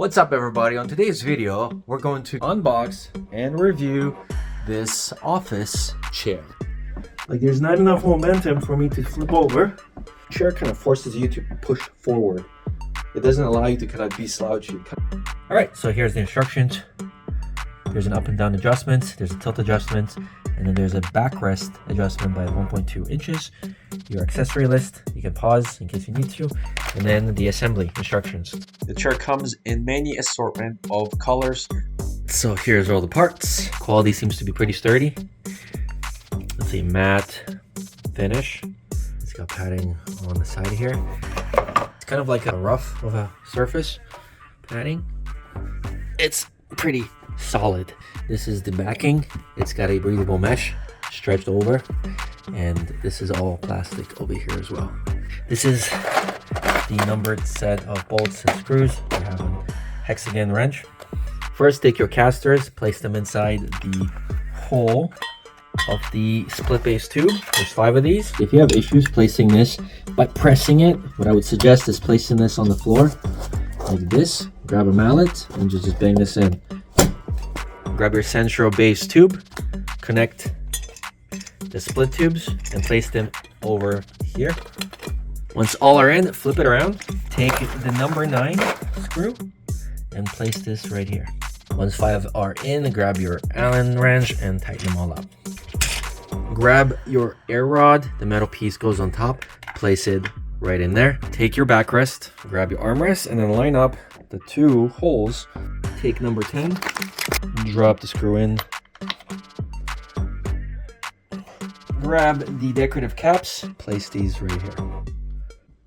What's up everybody? On today's video, we're going to unbox and review this office chair. Like there's not enough momentum for me to flip over. The chair kind of forces you to push forward. It doesn't allow you to kind of be slouchy. All right, so here's the instructions. There's an up and down adjustment, there's a tilt adjustment, and then there's a backrest adjustment by 1.2 inches. Your accessory list, you can pause in case you need to, and then the assembly instructions. The chair comes in many assortment of colors. So here's all the parts. Quality seems to be pretty sturdy. It's a matte finish. It's got padding on the side here. It's kind of like a rough of a surface padding. It's pretty solid. This is the backing. It's got a breathable mesh stretched over, and this is all plastic over here as well. This is the numbered set of bolts and screws. You have a hexagon wrench. First, take your casters, place them inside the hole of the split base tube. There's 5 of these. If you have issues placing this by pressing it, what I would suggest is placing this on the floor like this. Grab a mallet and just bang this in. Grab your central base tube, connect the split tubes and place them over here. Once all are in, flip it around. Take the number 9 screw and place this right here. Once 5 are in, grab your Allen wrench and tighten them all up. Grab your air rod, the metal piece goes on top, place it right in there. Take your backrest, grab your armrest, and then line up the 2 holes. Take number 10, drop the screw in. Grab the decorative caps, place these right here.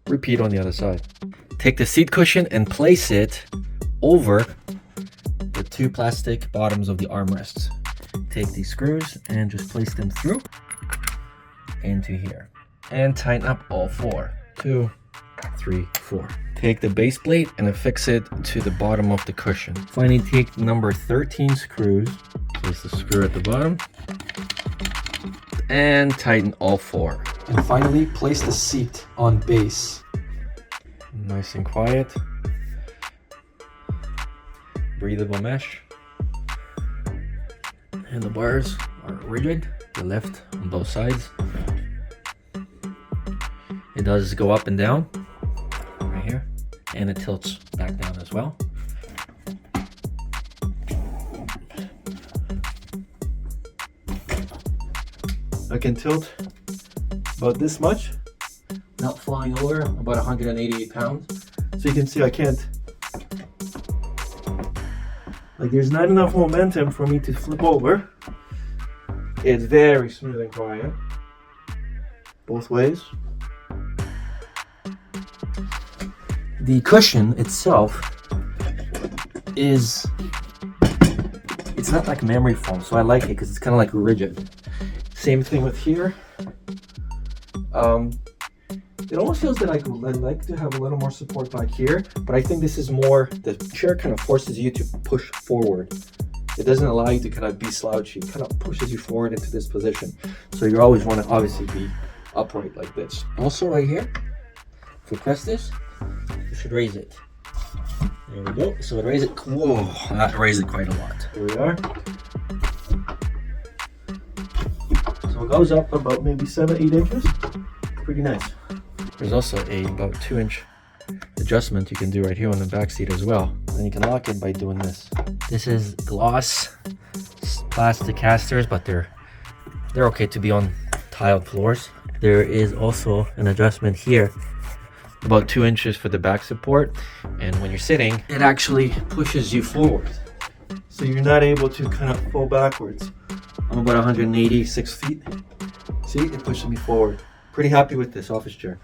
Repeat on the other side. Take the seat cushion and place it over the 2 plastic bottoms of the armrests. Take these screws and just place them through into here. And tighten up all 4. 2, 3, 4. Take the base plate and affix it to the bottom of the cushion. Finally, take number 13 screws, place the screw at the bottom, and tighten all 4. And finally, place the seat on base. Nice and quiet. Breathable mesh. And the bars are rigid. The lift on both sides. It does go up and down right here, and it tilts back down as well. I can tilt about this much, not flying over, about 188 pounds. So you can see I can't, like there's not enough momentum for me to flip over. It's very smooth and quiet, both ways. The cushion itself it's not like memory foam, so I like it because it's kind of like rigid. Same thing with here. It almost feels that I'd like to have a little more support back here, but I think this is more, the chair kind of forces you to push forward. It doesn't allow you to kind of be slouchy. It kind of pushes you forward into this position. So you always want to obviously be upright like this. Also right here, if we press this, you should raise it. There we go. So it raised it. Whoa, that raised it quite a lot. Here we are. So it goes up about maybe 7-8 inches. Pretty nice. There's also a about 2-inch adjustment you can do right here on the back seat as well. And you can lock it by doing this. This is gloss plastic casters, but they're okay to be on tiled floors. There is also an adjustment here, about 2 inches for the back support, and when you're sitting, it actually pushes you forward. So you're not able to kind of fall backwards. I'm about 186 feet. See, it pushes me forward. Pretty happy with this office chair.